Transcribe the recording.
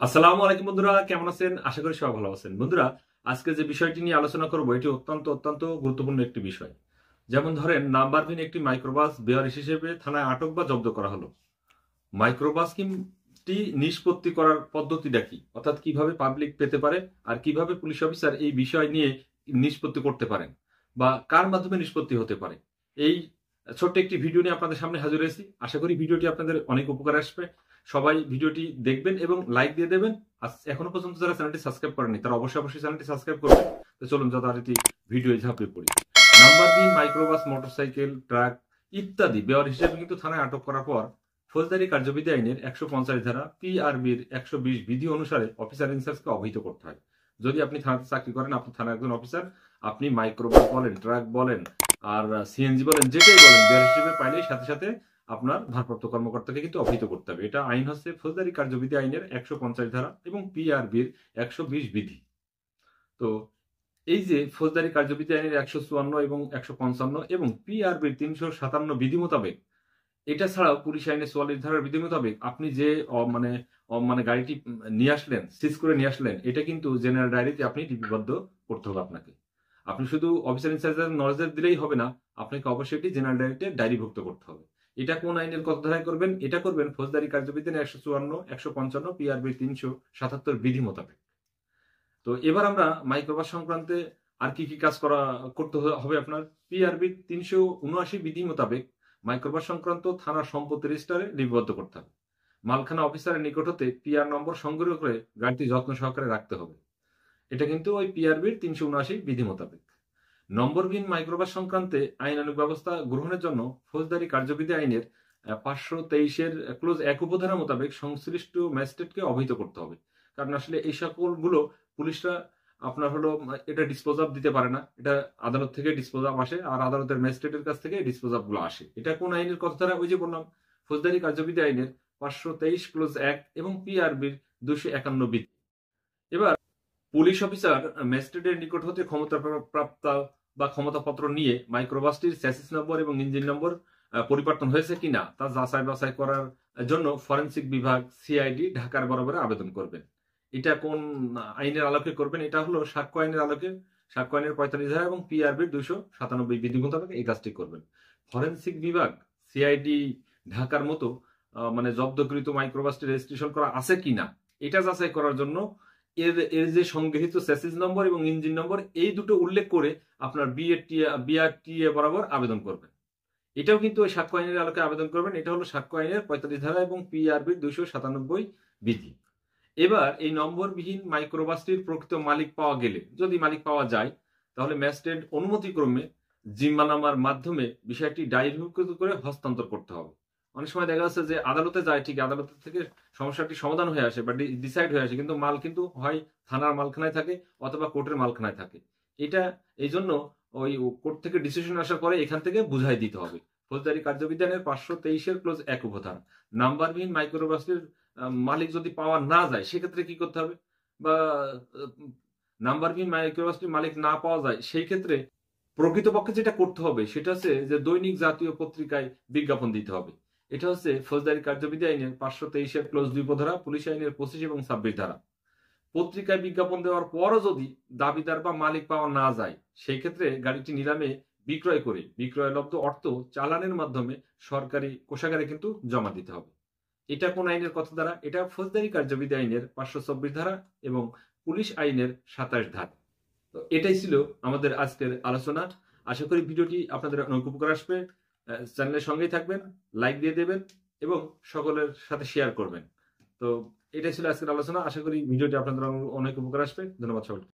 আসসালামু আলাইকুম বন্ধুরা, কেমন আছেন? আশা করি সবাই ভালো আছেন। বন্ধুরা, আজকে যে বিষয়টি নিয়ে আলোচনা করব এটি অত্যন্ত গুরুত্বপূর্ণ একটি বিষয়। যেমন ধরেন, নাম্বারহীন একটি মাইক্রোবাস বেয়ারিশ হিসেবে থানায় আটক বা জব্দ করা হলো। মাইক্রোবাসটি নিষ্পত্তি করার পদ্ধতিটা কি, অর্থাৎ কিভাবে পাবলিক পেতে পারে আর কিভাবে পুলিশ অফিসার এই বিষয় নিয়ে নিষ্পত্তি করতে পারেন বা কার মাধ্যমে নিষ্পত্তি হতে পারে, এই ছোট্ট একটি ভিডিও নিয়ে আপনাদের সামনে হাজির হয়েছি। আশা করি ভিডিওটি আপনাদের অনেক উপকার আসবে। সবাই ভিডিওটি দেখবেন এবং লাইক দিয়ে দেবেন। এখনো পর্যন্ত যারা চ্যানেলটি সাবস্ক্রাইব করেনি তারা অবশ্যই চ্যানেলটি সাবস্ক্রাইব করবেন। তো চলুন যথারীতি ভিডিও ঝাঁপিয়ে পড়ি। নাম্বারহীন মাইক্রোবাস, মোটরসাইকেল, ট্রাক ইত্যাদি বেওয়ার হিসেবে কিন্তু থানায় আটক করার পর ফৌজদারি কার্যবিধি আইনের ১৫০ ধারা পিআরবির ১২০ বিধি অনুসারে অফিসার ইনচার্জকে অবহিত করতে হয়। যদি আপনি থানাতে চাকরি করেন, আপনি থানার একজন অফিসার, আপনি মাইক্রোবাস বলেন, ট্রাক বলেন আর সিএনজি বলেন, যেটাই বলেন, বেয়ার হিসেবে পাইলেই সাথে সাথে আপনার ভারপ্রাপ্ত কর্মকর্তাকে কিন্তু অবহিত করতে হবে। এটা আইন হচ্ছে ফৌজদারি কার্যবিধি আইনের ১৫০ ধারা এবং পিআরবির ১২০ বিধি। তো এই যে ফৌজদারি কার্যবিধি আইনের ১৫৪ এবং ১৫৫ এবং পিআরবির ৩৫৭ বিধি মোতাবেক, এটা ছাড়াও পুলিশ আইনের ৪৪ ধারার বিধি মোতাবেক আপনি যে মানে গাড়িটি নিয়ে আসলেন, সিজ করে নিয়ে আসলেন, এটা কিন্তু জেনারেল ডায়েরিতে আপনি লিপিবদ্ধ করতে হবে আপনাকে। আপনি শুধু অফিসার ইনচার্জের নজর দিলেই হবে না, আপনাকে অবশ্যই এটি জেনারেল ডায়েরিতে ডায়েরিভুক্ত করতে হবে। এটা কোন আইনের কত ধারায় করবেন? এটা করবেন ফৌজদারি কার্যবিধি ১৫৪, ১৫৫, পিআরবি ৩৭৭ বিধি মোতাবেক। তো এবার আমরা মাইক্রোবাস সংক্রান্তে আর কি কাজ করতে হবে আপনার। পিআরবি ৩৭৯ বিধি মোতাবেক মাইক্রোবাস সংক্রান্ত থানার সম্পত্তি রেজিস্টারে লিপিবদ্ধ করতে হবে। মালখানা অফিসারের নিকট হতে পিআর নম্বর সংগ্রহ করে গাড়িটি যত্ন সহকারে রাখতে হবে। এটা কিন্তু ওই পিআরবির ৩৭৯ বিধি মোতাবেক। নম্বরবিহীন মাইক্রোবাস সংক্রান্তে আইনানুগ ব্যবস্থা গ্রহণের জন্য ফৌজদারি কার্যবিধি আইনের ৫২৩-এর ক্লোজ ১ উপধারা মোতাবেক সংশ্লিষ্ট ম্যাজিস্ট্রেটকে অবহিত করতে হবে। কারণ আসলে এই সকলগুলো পুলিশরা আপনার এটা ডিসপোজাব দিতে পারে না। এটা আদালত থেকে ডিসপোজাব আসে আর আদালতের ম্যাজিস্ট্রেটের কাছ থেকে ডিসপোজাব গুলো আসে। এটা কোন আইনের কত ধারা? ওই যে বললাম, ফৌজদারি কার্যবিধি আইনের ৫২৩ ক্লোজ ১ এবং পিআরবির ২৫১ বিধি। এবার পুলিশ অফিসার ম্যাজিস্ট্রেটের নিকট হতে ক্ষমতাপ্রাপ্ত বা ক্ষমতাপত্র নিয়ে মাইক্রোবাসটির চ্যাসিস নম্বর এবং ইঞ্জিন নম্বর পরিবর্তন হয়েছে কিনা তা যাচাই বাছাই করার জন্য ফরেনসিক বিভাগ সিআইডি ঢাকার বরাবরে আবেদন করবেন। এটা কোন আইনের আলোকে করবেন? এটা হলো সাক্ষ্য আইনের আলোকে। সাক্ষ্য আইনের ৪৫ ধারা এবং পিআরবির ২৯৭ বিধি মোতাবেক এই কাজটি করবেন। ফরেনসিক বিভাগ সিআইডি ঢাকার মতো মানে জব্দকৃত মাইক্রোবাসটি রেজিস্ট্রেশন করা আছে কিনা এটা যাচাই করার জন্য এর যে সংগৃহীত চ্যাসিস নম্বর এবং ইঞ্জিন নম্বর এই দুটো উল্লেখ করে আপনার বিআরটিএ বরাবর আবেদন করবেন। এটাও কিন্তু ওই সাক্ষ্য আইনের আলোকে আবেদন করবেন। এটা হলো সাক্ষ্য আইনের ৪৫ ধারা এবং পিআরবির ২৯৭ বিধি। এবার এই নম্বরবিহীন মাইক্রোবাসটির প্রকৃত মালিক পাওয়া গেলে, যদি মালিক পাওয়া যায়, তাহলে ম্যাজিস্ট্রেট অনুমতিক্রমে জিম্মানামার মাধ্যমে বিষয়টি ডায়েরিভুক্ত করে হস্তান্তর করতে হবে। অনেক সময় দেখা যাচ্ছে যে আদালতে যায়, ঠিক আদালত থেকে সমস্যাটি সমাধান হয়ে আসে বা ডিসাইড হয়ে আসে, কিন্তু মাল কিন্তু হয় থানার মালখানায় থাকে অথবা কোর্টের মালখানায় থাকে। এটা এই জন্য ওই কোর্ট থেকে ডিসিশন আসার পরে এখান থেকে বুঝাই দিতে হবে। ফৌজদারি কার্যবিধানের ৫২৩-এর ক্লোজ ১ উপধারা, নাম্বারবিহীন মাইক্রোবাসটির মালিক যদি পাওয়া না যায় সেক্ষেত্রে কি করতে হবে, বা নাম্বারবিহীন মাইক্রোবাসটির মালিক না পাওয়া যায় সেই ক্ষেত্রে প্রকৃতপক্ষে যেটা করতে হবে সেটা হচ্ছে যে দৈনিক জাতীয় পত্রিকায় বিজ্ঞাপন দিতে হবে। এটা হচ্ছে ফৌজদারি কার্যবিধি আইনের ৫২৩-এর ক্লোজ ২ ধারা, পুলিশ আইনের ২৫ এবং ২৬ ধারা। পত্রিকায় বিজ্ঞাপন দেওয়ার পরও যদি দাবিদার বা মালিক পাওয়া না যায় সেই ক্ষেত্রে গাড়িটি নিলামে বিক্রয় করে বিক্রয়লব্ধ অর্থ চালানের মাধ্যমে সরকারি কোষাগারে কিন্তু জমা দিতে হবে। এটা কোন আইনের কত ধারা? এটা ফৌজদারি কার্যবিধি আইনের ৫২৪ ধারা এবং পুলিশ আইনের ২৭ ধারা। তো এটাই ছিল আমাদের আজকের আলোচনা। আশা করি ভিডিওটি আপনাদের অনেক উপকার আসবে। চ্যানেলের সঙ্গেই থাকবেন, লাইক দিয়ে দেবেন এবং সকলের সাথে শেয়ার করবেন। তো এটাই ছিল আজকের আলোচনা। আশা করি ভিডিওটি আপনাদের অনেক উপকার আসবে। ধন্যবাদ সকলকে।